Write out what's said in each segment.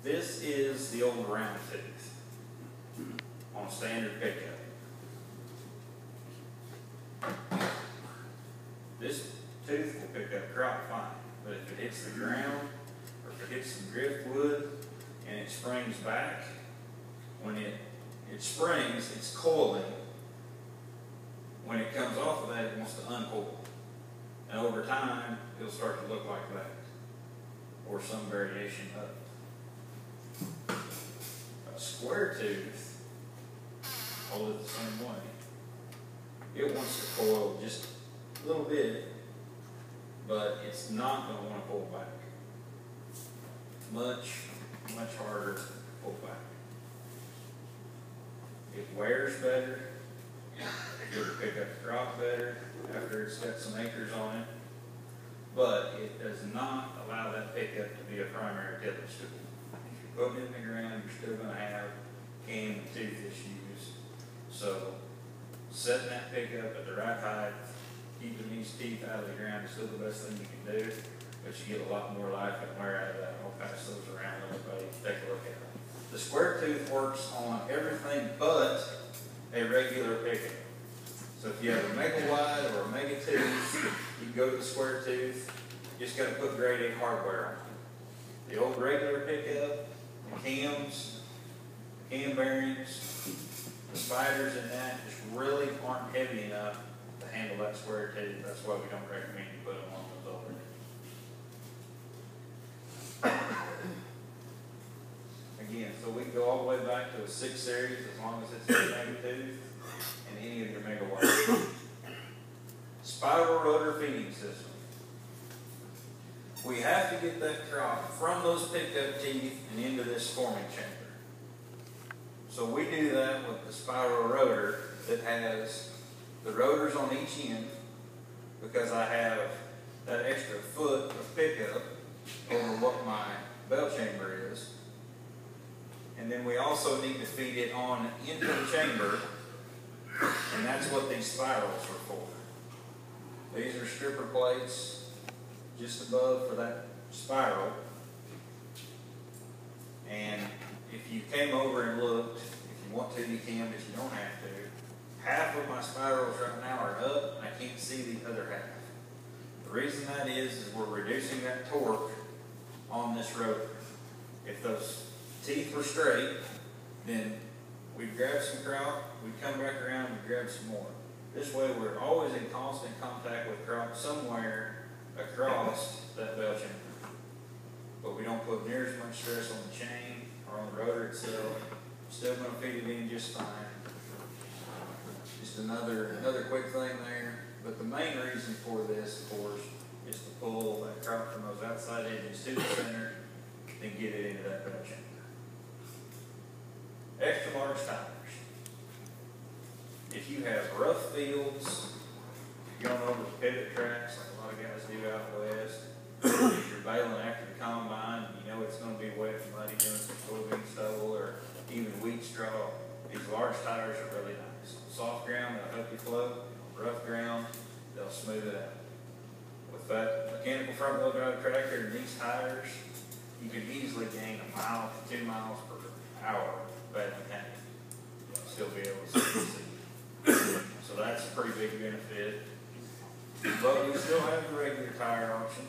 This is the old round tooth on a standard pickup. This tooth will pick up crop fine, but if it hits the ground or if it hits some driftwood and it springs back, when it springs, it's coiling. When it comes off of that, it wants to uncoil. And over time, it'll start to look like that, or some variation of it. A square tooth, hold it the same way. It wants to coil just a little bit, but it's not going to want to pull back. Much harder to pull back. It wears better. It'll pick up the crop better after it's got some acres on it. But it does not allow that pickup to be a primary tillage tool. If you put it in the ground, you're still going to have cam and tooth issues. So setting that pickup at the right height, keeping these teeth out of the ground is still the best thing you can do. But you get a lot more life and wear out of that. I'll pass those around to everybody. Take a look at them. The square tooth works on everything but a regular pickup. So if you have a mega wide or a mega tooth, you can go to the square tooth. You just got to put grade A hardware on it. The old regular pickup, the cams, cam bearings, the spiders in that just really aren't heavy enough to handle that square tooth. That's why we don't recommend you put them on those older. Again, so we can go all the way back to a 9Series as long as it's a mega tooth and any of your mega wires. Spiral rotor feeding system. We have to get that crop from those pickup teeth and into this forming chamber. So we do that with the spiral rotor that has the rotors on each end, because I have that extra foot of pickup over what my bell chamber is. And then we also need to feed it on into the chamber, and that's what these spirals are for. These are stripper plates just above for that spiral. And if you came over and looked, if you want to, you can, but you don't have to. Half of my spirals right now are up, and I can't see the other half. The reason that is we're reducing that torque on this rotor. If those teeth were straight, then we'd grab some crop, we'd come back around and grab some more. This way we're always in constant contact with crop somewhere across that bell chamber. But we don't put near as much stress on the chain or on the rotor itself. Still going to feed it in just fine. Just another quick thing there. But the main reason for this, of course, is to pull that crop from those outside edges to the center and get it into that bell chamber. Extra large tires. If you have rough fields, you're going over the pivot tracks like a lot of guys do out west, if you're baling after the combine, you know it's going to be wet and muddy doing some soybean stubble or even wheat straw, these large tires are really nice. Soft ground, they'll help you flow. Rough ground, they'll smooth it out. With that mechanical front wheel drive tractor and these tires, you can easily gain 1 mile to 2 miles per hour baling hay. Still be able to see. So that's a pretty big benefit. But we still have the regular tire option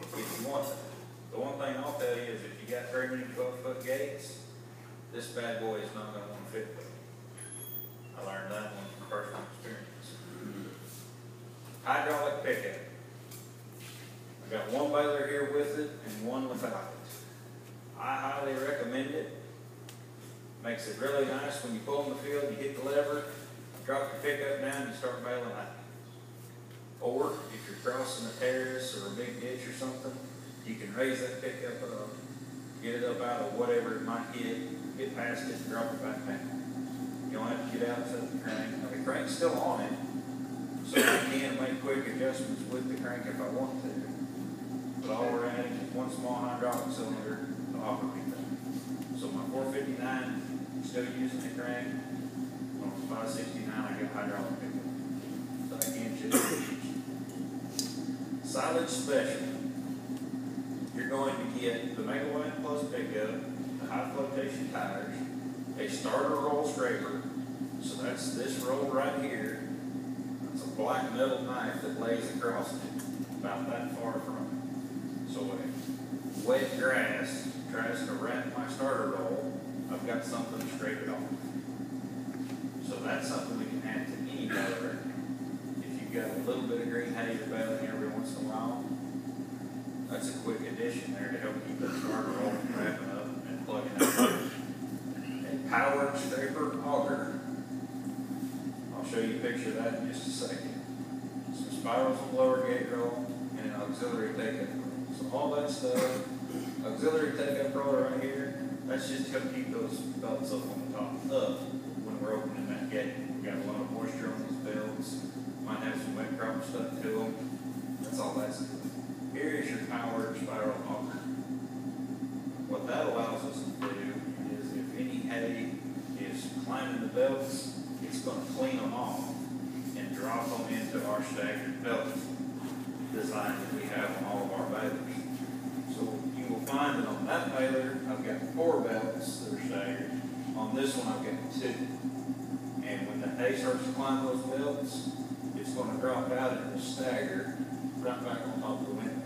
if you want that. The one thing I'll tell you is if you got 3 many 12-foot gates, this bad boy is not going to want to fit with it. I learned that one from personal experience. Hydraulic pickup. I got one baler here with it and one without it. I highly recommend it. Makes it really nice when you pull in the field, you hit the lever, drop your pickup down, and you start baling out. Or if you're crossing a terrace or a big ditch or something, you can raise that pickup up, get it up out of whatever it might hit, get past it, and drop it back down. You don't have to get out and set the crank. Now, the crank's still on it, so I can make quick adjustments with the crank if I want to. But all we're adding is one small hydraulic cylinder to operate that. So my 459, still using the crank. On 569, I got hydraulic pickup. So I can choose. Silage special. You're going to get the Megaway Plus pickup, the high flotation tires, a starter roll scraper. So that's this roll right here. It's a black metal knife that lays across it, about that far from it. So when wet grass tries to wrap my starter roll, I've got something to scrape it off. So that's something we can add to any baler. If you've got a little bit of green hay you're baling every once in a while, that's a quick addition there to help keep that starter roll from wrapping up and plugging out. A powered scraper auger. I'll show you a picture of that in just a second. Some spirals on the lower gate roll and an auxiliary take-up roll. So all that stuff, auxiliary take-up roller right here, that's just to help keep those belts up on the top, up when we're opening that gate. We've got a lot of moisture on these belts, might have some wet crop stuck to them. That's all that's doing. Here is your powered spiral auger. What that allows us to do is if any hay is climbing the belts, it's going to clean them off and drop them into our staggered belt design that we have on all of our balers. So you will find that on that baler, I've got 4 belts that are staggered. On this one, I've got 2. And when the hay starts to climb those belts, it's going to drop out and it'll stagger right back on top of the window.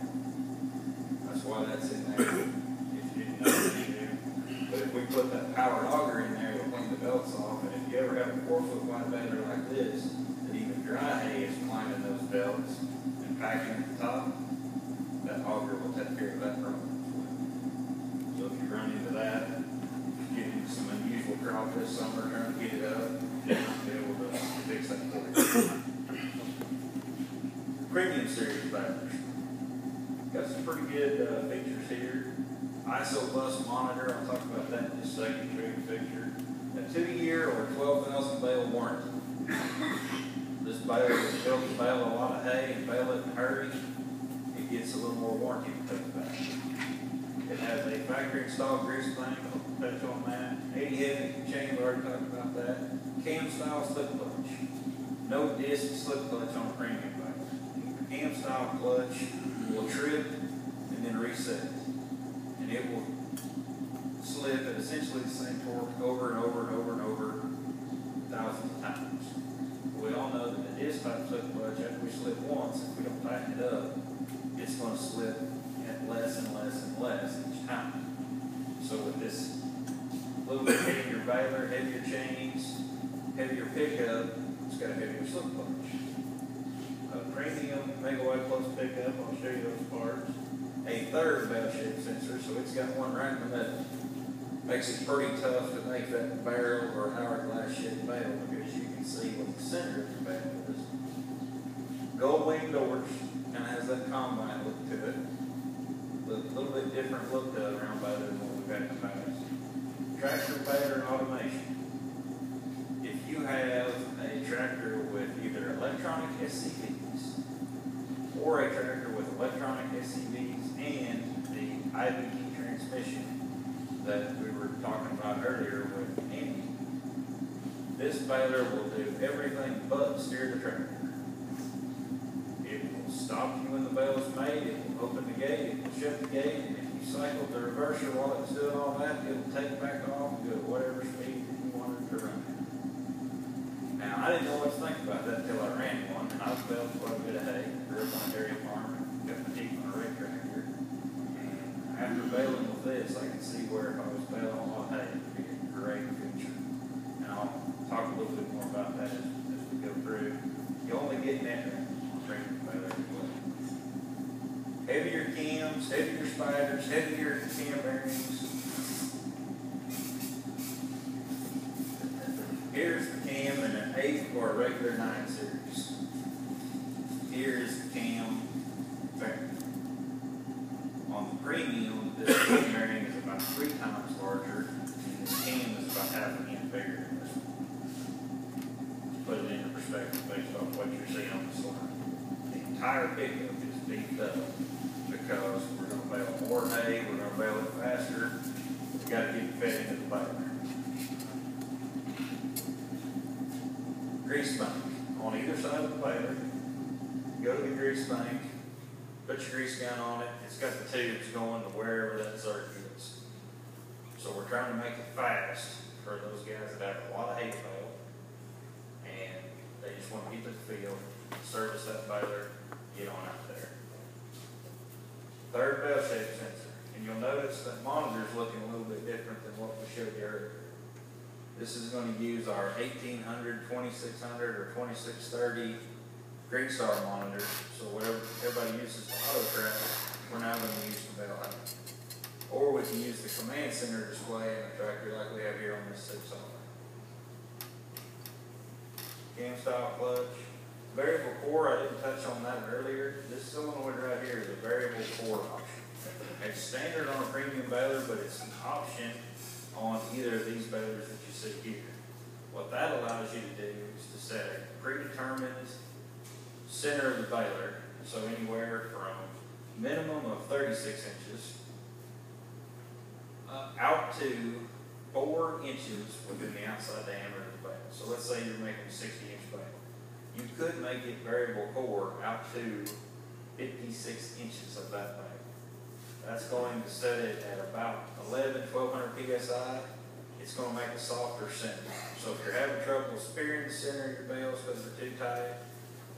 That's why that's in there. If you didn't know what you do. But if we put that powered auger in there, it'll clean the belts off. And if you ever have a 4-foot wide baler like this, that even dry hay is climbing those belts and packing at the top, that auger will take care of that problem. So if you run into that, getting some unusual crop this summer, trying to get it up, you'll be able to fix that for you. Premium series balers. Got some pretty good features here. ISO bus monitor, I'll talk about that in just a second, show you a picture. A 2-year or 12,000 bale warranty. This baler is built to bale a lot of hay and bale it in a hurry. It gets a little more warranty to take back. It has a factory installed grease bank, I'll touch on that. 80 heavy chain, we already talked about that. Cam style slip clutch. No disc slip clutch on a premium baler. Cam style clutch will trip and then reset. And it will slip at essentially the same torque over and over and over and over thousands of times. We all know that the disc type slip clutch, after we slip once, if we don't tighten it up, it's going to slip at less and less and less each time. So with this little bit heavier baler, heavier chains, heavier pickup, it's got a heavier slip clutch. A premium Megaway Plus pickup, I'll show you those parts. A third bell shape sensor, so it's got one right in the middle. Makes it pretty tough to make that barrel or hourglass shaped bale because you can see what the center of the bale is. Gold wing doors, kind of has that combine look to it. A little bit different look to the round baler than what we've had in the past. Tractor baler and automation. If you have a tractor with either electronic SCVs or a tractor with electronic SCVs and the IVT transmission that we were talking about earlier with Andy, this baler will do everything but steer the tractor. It will stop you when the bale is made, it will open the gate, it will shut the gate, and if you cycle the reverser while it's doing all that, it will take it back off and go at whatever speed that you wanted to run at. Now, I didn't know what to think about that until I ran one, and I've baled quite a bit of hay, grew up on a dairy farm, and got my teeth on a red tractor. And after baling with this, I can see where if I was baling on my hay, it would be a great feature. And I'll talk a little bit more about that as we go through. You only get that on premium baler as well. Heavier cams, heavier spiders, heavier cam bearings. Here's the cam in an 8 or a regular 9-series. Here's the cam bearing. On the premium, this cam bearing is about 3 times larger, and this cam is about half an inch bigger than this one. Put it into perspective based off what you're seeing on the slide. The entire pickup is beefed up because we're going to bale more hay, we're going to bale it faster. We've got to get it fed into the baler. Grease bank. On either side of the baler, go to the grease bank, put your grease gun on it, it's got the tubes going to wherever that zerk is. So we're trying to make it fast for those guys that have a lot of hay bale, and they just want to get to the field, service that baler, get on out there. Third bell shape sensor, and you'll notice that monitor is looking a little bit different than what we showed you earlier. This is going to use our 1800, 2600, or 2630 Green Star monitor. So whatever everybody uses for auto track, we're now going to use the bell height. Or we can use the command center display in the tractor like we have here on this 6 Cam style clutch. Variable core, I didn't touch on that earlier. This solenoid right here is a variable core option. It's standard on a premium baler, but it's an option on either of these balers that you see here. What that allows you to do is to set a predetermined center of the baler, so anywhere from minimum of 36 inches out to 4 inches within the outside diameter of the baler. So let's say you're making a 60-inch baler. You could make it variable core out to 56 inches of that baler. That's going to set it at about 1200 psi. It's going to make a softer center. So if you're having trouble spearing the center of your bales because they're too tight,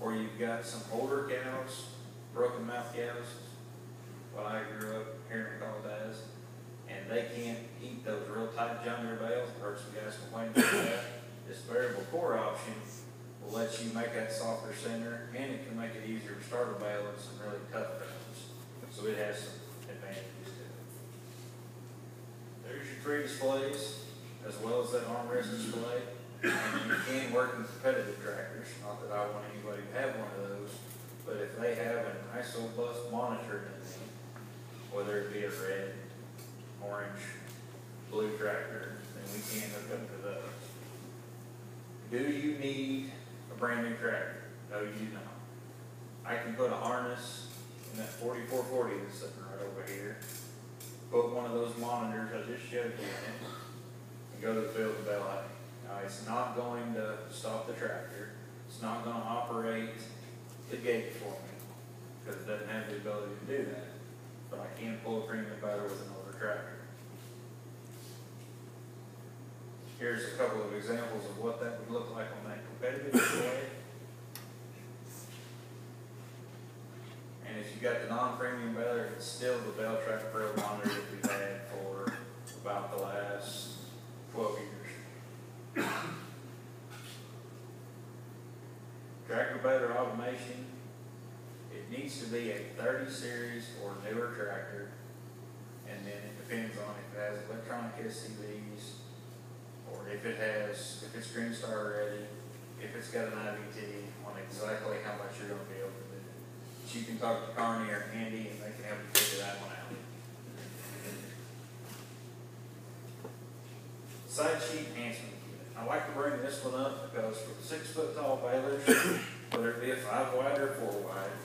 or you've got some older cows, broken mouth cows, what I grew up hearing called as, and they can't eat those real tight John Deere bales. I've heard some guys complain about that. This variable core option will let you make that softer center, and it can make it easier to start a bale in some really tough grounds. So it has some advantages to it. There's your 3 displays, as well as that armrest display. And you can work in competitive tractors, not that I want anybody to have one of those, but if they have an ISO bus monitor in them, whether it be a red, orange, blue tractor, then we can hook up to those. Do you need a brand new tractor? No, you do not. I can put a harness in that 4440 that's sitting right over here, put one of those monitors I just showed you in it, and go to the field with bell height. Now, it's not going to stop the tractor. It's not going to operate the gate for me, because it doesn't have the ability to do that. But I can pull a premium baler with an older tractor. Here's a couple of examples of what that would look like on that competitive display. And if you've got the non-premium baler, it's still the Bell Track Pro monitor that we've had for about the last 12 years. Tractor baler automation, it needs to be a 30 series or newer tractor, and then it depends on if it has electronic SCVs, or if it's Green Star ready, if it's got an IVT, on exactly how much you're going to be able to do. But you can talk to Carney or Andy and they can help you figure that one out. Side sheet enhancement kit. I like to bring this one up because for the 6-foot-tall balers, whether it be a 5-wide or 4-wide,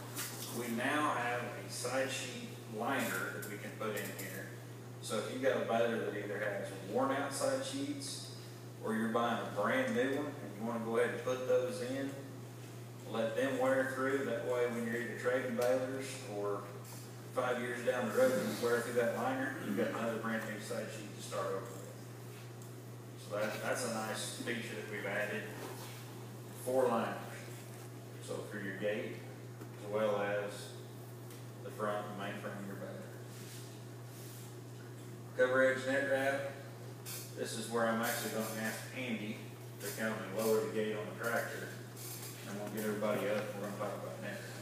we now have a side sheet liner that we can put in here. So if you've got a baler that either has worn out side sheets, or you're buying a brand new one and you want to go ahead and put those in, let them wear through. That way when you're either trading balers or 5 years down the road and you wear through that liner, you've got another brand new side sheet to start over with. So that's a nice feature that we've added. 4 liners. So for your gate, as well as the front and main frame of your baler. Cover edge net wrap. This is where I'm actually going to ask Andy to come and lower the gate on the tractor. And we'll get everybody up and we're going to talk about net wrap.